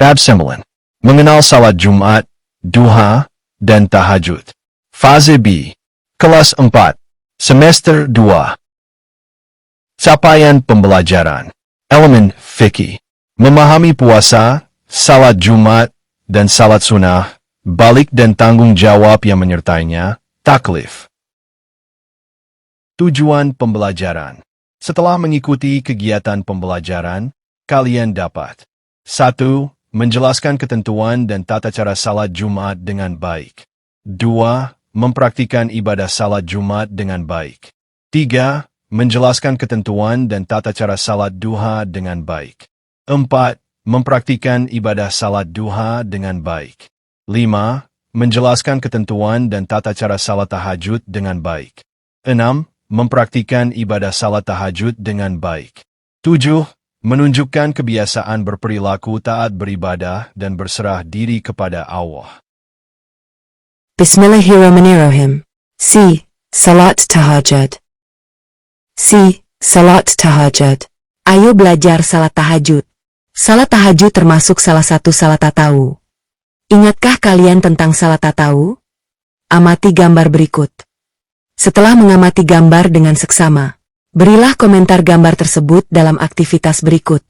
Bab 9. Mengenal salat Jumat, duha, dan tahajud. Fase B. Kelas 4. Semester 2. Capaian pembelajaran. Elemen fikih. Memahami puasa, salat Jumat, dan salat sunnah, balik dan tanggung jawab yang menyertainya, taklif. Tujuan pembelajaran. Setelah mengikuti kegiatan pembelajaran, kalian dapat 1. Menjelaskan ketentuan dan tata cara salat Jumat dengan baik. 2. Mempraktikkan ibadah salat Jumat dengan baik. 3. Menjelaskan ketentuan dan tata cara salat duha dengan baik. 4. Mempraktikkan ibadah salat duha dengan baik. 5. Menjelaskan ketentuan dan tata cara salat tahajud dengan baik. 6. Mempraktikkan ibadah salat tahajud dengan baik. 7. Menunjukkan kebiasaan berperilaku taat beribadah dan berserah diri kepada Allah. Bismillahirrahmanirrahim. C. Salat tahajud. C. Salat tahajud. Ayo belajar salat tahajud. Salat tahajud termasuk salah satu salat tatawu. Ingatkah kalian tentang salat tatawu? Amati gambar berikut. Setelah mengamati gambar dengan seksama, berilah komentar gambar tersebut dalam aktivitas berikut.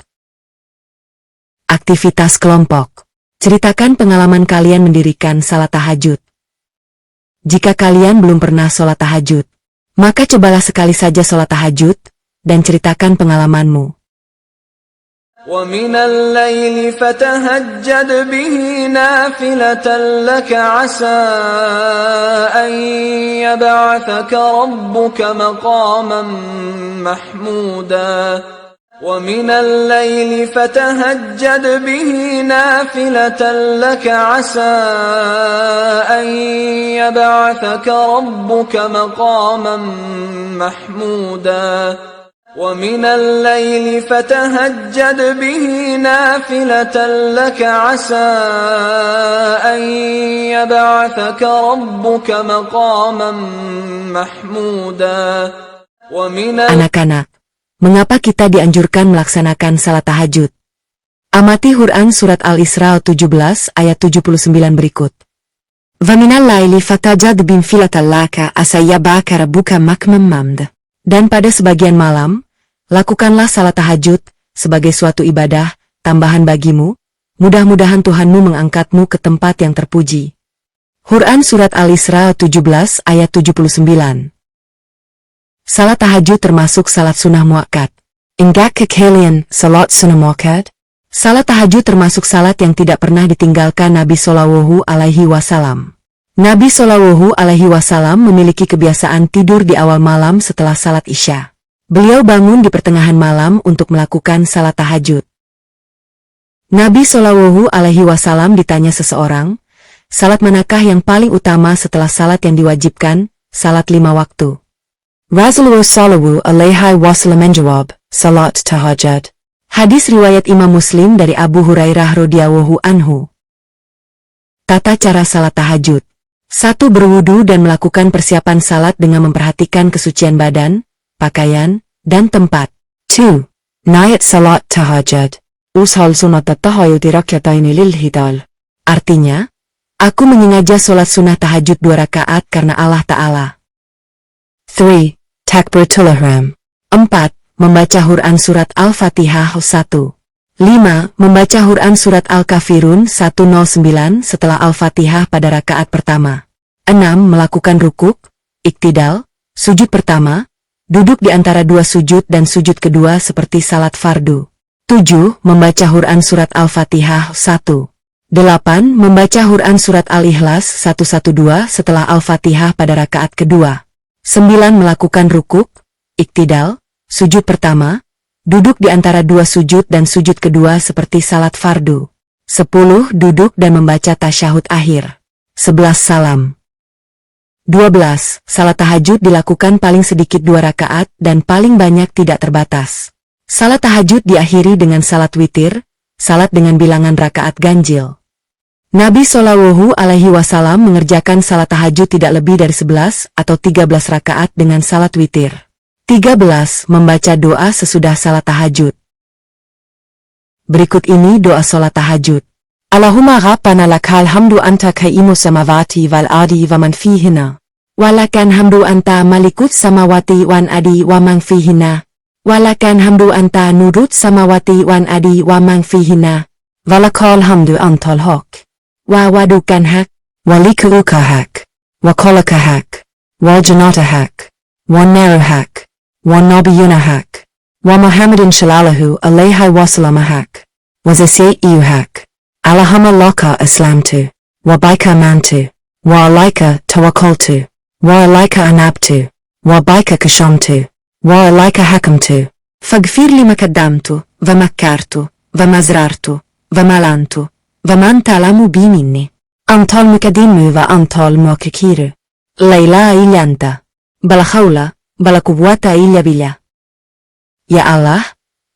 Aktivitas kelompok. Ceritakan pengalaman kalian mendirikan salat tahajud. Jika kalian belum pernah sholat tahajud, maka cobalah sekali saja sholat tahajud, dan ceritakan pengalamanmu. وَمِنَ اللَّيْلِ فَتَهَجَّدْ بِهِ نَافِلَةً لَكَ عَسَىٰ أَن يَبْعَثَكَ رَبُّكَ مَقَامًا مَّحْمُودًا وَمِنَ اللَّيْلِ فَتَهَجَّدْ بِهِ نَافِلَةً لَكَ عَسَىٰ أَن يَبْعَثَكَ رَبُّكَ مَقَامًا مَّحْمُودًا وَمِنَ اللَّيْلِ فَتَهَجَّدْ بِهِ نَافِلَةً لَكَ عَسَىٰ أَن يَبْعَثَكَ رَبُّكَ مَقَامًا مَّحْمُودًا Anak-anak, mengapa kita dianjurkan melaksanakan salat tahajud? Amati Quran Surat Al-Isra 17 ayat 79 berikut. وَمِنَ اللَّيْلِ فَتَهَجَّدْ بِنَافِلَةً لَكَ عَسَىٰ يَبْعَثَكَ رَبُّكَ مَقَامًا مَّحْمُودًا. Dan pada sebagian malam, lakukanlah salat tahajud sebagai suatu ibadah tambahan bagimu. Mudah-mudahan Tuhanmu mengangkatmu ke tempat yang terpuji. Quran Surat Al-Isra 17 ayat 79. Salat tahajud termasuk salat sunnah muakkad. Inggak kalian salat sunnah muakkad? Salat tahajud termasuk salat yang tidak pernah ditinggalkan Nabi Shallallahu Alaihi Wasallam. Nabi Shallallahu Alaihi Wasallam memiliki kebiasaan tidur di awal malam setelah salat Isya. Beliau bangun di pertengahan malam untuk melakukan salat tahajud. Nabi Shallallahu Alaihi Wasallam ditanya seseorang, salat manakah yang paling utama setelah salat yang diwajibkan, salat 5 waktu? Rasulullah Shallallahu Alaihi Wasallam menjawab, salat tahajud. Hadis riwayat Imam Muslim dari Abu Hurairah radhiyallahu anhu. Tata cara salat tahajud. 1. Berwudu dan melakukan persiapan salat dengan memperhatikan kesucian badan, pakaian, dan tempat. 2. Niyat salat tahajud. Ushal sunat tahajud rak'ataini lil hidal. Artinya, aku menyengaja salat sunnah tahajud 2 rakaat karena Allah Ta'ala. 3. Takbiratul ihram. 4. Membaca Quran Surat Al-Fatihah 1. 5. Membaca Quran Surat Al-Kafirun 109 setelah Al-Fatihah pada rakaat pertama. 6. Melakukan rukuk, iktidal, sujud pertama, duduk di antara 2 sujud dan sujud kedua seperti salat fardu. 7. Membaca Quran Surat Al-Fatihah 1. 8. Membaca Quran Surat Al-Ikhlas 112 setelah Al-Fatihah pada rakaat kedua. 9. Melakukan rukuk, iktidal, sujud pertama, duduk di antara 2 sujud dan sujud kedua seperti salat fardu. 10. Duduk dan membaca tasyahud akhir. 11. Salam. 12. Salat tahajud dilakukan paling sedikit 2 rakaat dan paling banyak tidak terbatas. Salat tahajud diakhiri dengan salat witir, salat dengan bilangan rakaat ganjil. Nabi Shallallahu Alaihi Wasallam mengerjakan salat tahajud tidak lebih dari 11 atau 13 rakaat dengan salat witir. 13. Membaca doa sesudah salat tahajud. Berikut ini doa salat tahajud. Allahumma rabbana lakal hamdu anta kaimu samawati wal ardi wa man fihinna. Walakan hamdu anta malikut samawati wan adi wa man fihinna. Walakan hamdu anta nurut samawati wan adi wa man fihinna. Walakal hamdu antal haq. Wa wadukan hak. Walikuka hak. Wa kolaka hak. Wal janata hak. Wa naru hak. Wa nabiyuna hak. Wa Muhammadin shalallahu alaihi wasallam hak. Wa zasai'u hak. Allahumma laka aslamtu. Wa baika mantu. Wa alaika tawakkaltu. Wa alaika anabtu. Wa baika kashamtu. Wa alaika hakamtu. Faghfir li ma qaddamtu, wa makkartu, wa mazrartu, wa malantu, wa man ta'lamu bi minni. Antal mukaddimu wa antal muakkiru. La ilaha illa anta. Bala khawla, bala quwwata illa billah. Ya Allah,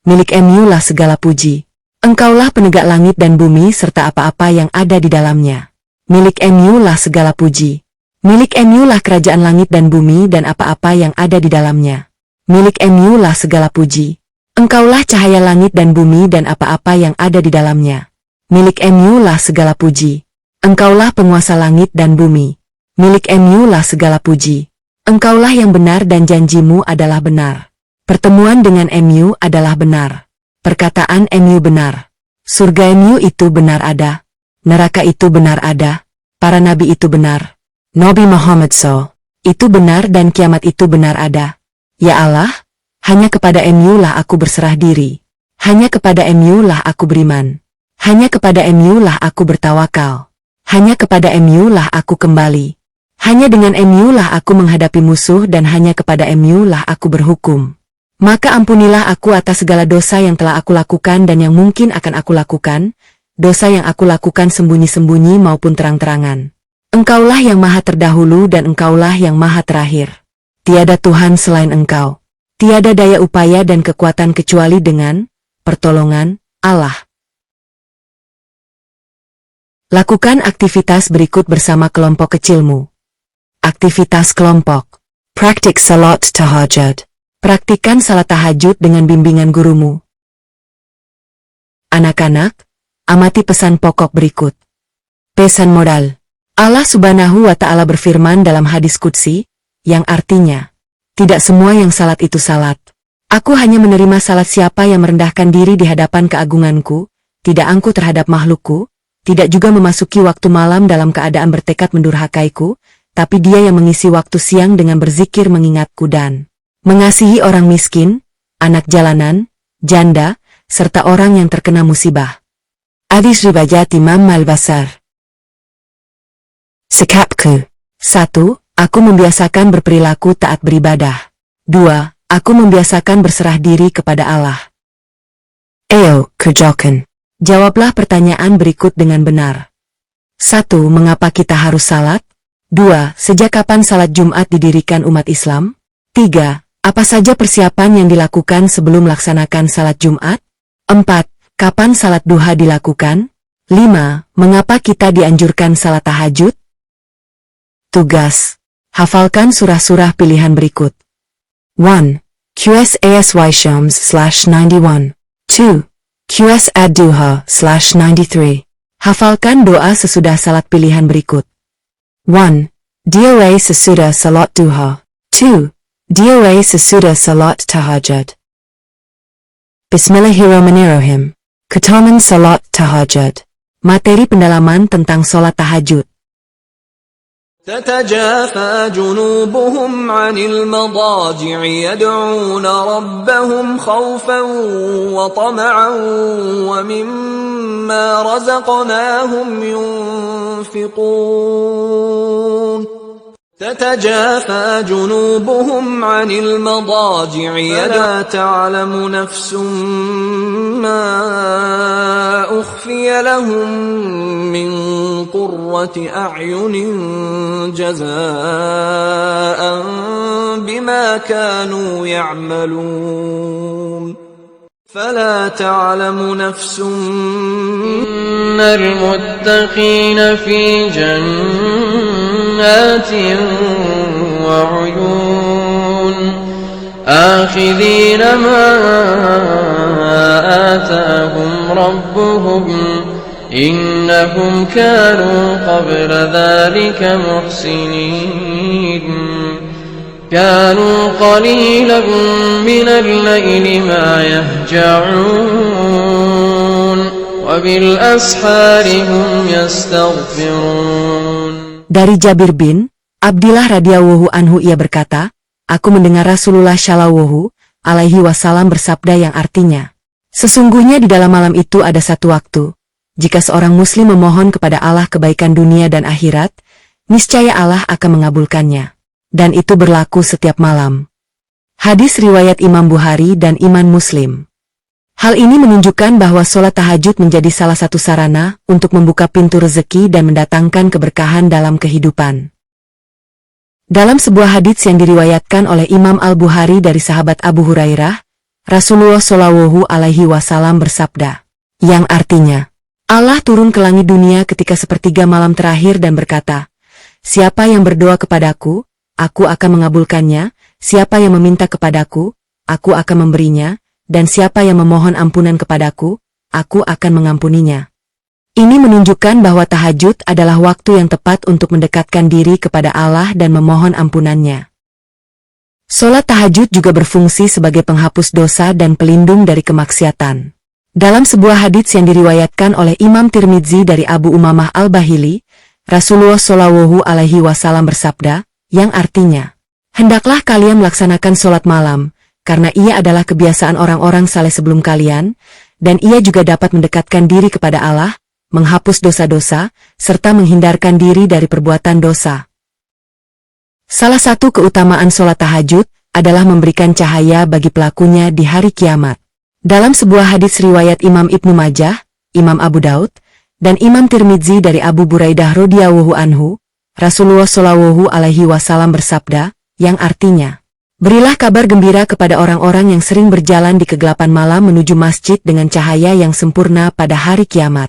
milik MU lah segala puji. Engkaulah penegak langit dan bumi serta apa-apa yang ada di dalamnya. Milik MU lah segala puji. Milik MU lah kerajaan langit dan bumi dan apa-apa yang ada di dalamnya. Milik MU lah segala puji. Engkaulah cahaya langit dan bumi dan apa-apa yang ada di dalamnya. Milik MU lah segala puji. Engkaulah penguasa langit dan bumi. Milik MU lah segala puji. Engkaulah yang benar dan janjimu adalah benar. Pertemuan dengan MU adalah benar. Perkataan MU benar. Surga MU itu benar ada. Neraka itu benar ada. Para nabi itu benar. Nabi Muhammad SAW itu benar dan kiamat itu benar ada. Ya Allah, hanya kepada MU lah aku berserah diri. Hanya kepada MU lah aku beriman. Hanya kepada MU lah aku bertawakal. Hanya kepada MU lah aku kembali. Hanya dengan MU lah aku menghadapi musuh dan hanya kepada MU lah aku berhukum. Maka ampunilah aku atas segala dosa yang telah aku lakukan dan yang mungkin akan aku lakukan, dosa yang aku lakukan sembunyi-sembunyi maupun terang-terangan. Engkaulah yang maha terdahulu dan engkaulah yang maha terakhir. Tiada Tuhan selain engkau. Tiada daya upaya dan kekuatan kecuali dengan pertolongan Allah. Lakukan aktivitas berikut bersama kelompok kecilmu. Aktivitas kelompok. Praktik salat tahajud. Praktikan salat tahajud dengan bimbingan gurumu. Anak-anak, amati pesan pokok berikut. Pesan moral. Allah Subhanahu wa Ta'ala berfirman dalam hadis qudsi, yang artinya, tidak semua yang salat itu salat. Aku hanya menerima salat siapa yang merendahkan diri di hadapan keagunganku, tidak angkuh terhadap makhlukku, tidak juga memasuki waktu malam dalam keadaan bertekad mendurhakaiku, tapi dia yang mengisi waktu siang dengan berzikir mengingatku dan mengasihi orang miskin, anak jalanan, janda, serta orang yang terkena musibah. Hadis riwayat Imam Al-Basar. Sikapku. 1. Aku membiasakan berperilaku taat beribadah. 2. Aku membiasakan berserah diri kepada Allah. Ayo, kerjakan. Jawablah pertanyaan berikut dengan benar. 1. Mengapa kita harus salat? 2. Sejak kapan salat Jumat didirikan umat Islam? 3. Apa saja persiapan yang dilakukan sebelum melaksanakan salat Jumat? 4. Kapan salat duha dilakukan? 5. Mengapa kita dianjurkan salat tahajud? Tugas. Hafalkan surah-surah pilihan berikut. 1. QSASY Shams/91. 2. QS Ad-Duha /93. Hafalkan doa sesudah salat pilihan berikut. 1. DOA sesudah salat duha. 2. DOA sesudah salat tahajud. Bismillahirrahmanirrahim. Keutamaan salat tahajud. Materi pendalaman tentang salat tahajud. تتجافى جنوبهم عن المضاجع يدعون ربهم خوفا وطمعا ومما رزقناهم ينفقون تتجافى جنوبهم عن المضاجع فلا تعلم نفس ما أخفي لهم من قرة أعين جزاء بما كانوا يعملون فلا تعلم نفس إن المتقين في جنات وعيون آخذين ما آتاهم ربهم إنهم كانوا قبل ذلك محسنين كانوا قليلا من الليل ما يهجعون وبالأسحار هم يستغفرون. Dari Jabir bin Abdillah radhiyallahu anhu ia berkata, aku mendengar Rasulullah shallallahu alaihi wasallam bersabda yang artinya, sesungguhnya di dalam malam itu ada satu waktu, jika seorang muslim memohon kepada Allah kebaikan dunia dan akhirat, niscaya Allah akan mengabulkannya. Dan itu berlaku setiap malam. Hadis riwayat Imam Bukhari dan Imam Muslim. Hal ini menunjukkan bahwa sholat tahajud menjadi salah satu sarana untuk membuka pintu rezeki dan mendatangkan keberkahan dalam kehidupan. Dalam sebuah hadits yang diriwayatkan oleh Imam Al-Bukhari dari sahabat Abu Hurairah, Rasulullah Shallallahu Alaihi Wasallam bersabda, yang artinya, Allah turun ke langit dunia ketika sepertiga malam terakhir dan berkata, siapa yang berdoa kepadaku, aku akan mengabulkannya, siapa yang meminta kepadaku, aku akan memberinya, dan siapa yang memohon ampunan kepadaku, aku akan mengampuninya. Ini menunjukkan bahwa tahajud adalah waktu yang tepat untuk mendekatkan diri kepada Allah dan memohon ampunannya. Sholat tahajud juga berfungsi sebagai penghapus dosa dan pelindung dari kemaksiatan. Dalam sebuah hadits yang diriwayatkan oleh Imam Tirmidzi dari Abu Umamah Al-Bahili, Rasulullah Shallallahu Alaihi Wasallam bersabda, yang artinya, hendaklah kalian melaksanakan sholat malam, karena ia adalah kebiasaan orang-orang saleh sebelum kalian, dan ia juga dapat mendekatkan diri kepada Allah, menghapus dosa-dosa, serta menghindarkan diri dari perbuatan dosa. Salah satu keutamaan sholat tahajud adalah memberikan cahaya bagi pelakunya di hari kiamat. Dalam sebuah hadits riwayat Imam Ibnu Majah, Imam Abu Daud, dan Imam Tirmidzi dari Abu Buraidah radhiyallahu anhu, Rasulullah Shallallahu Alaihi Wasallam bersabda, yang artinya, berilah kabar gembira kepada orang-orang yang sering berjalan di kegelapan malam menuju masjid dengan cahaya yang sempurna pada hari kiamat.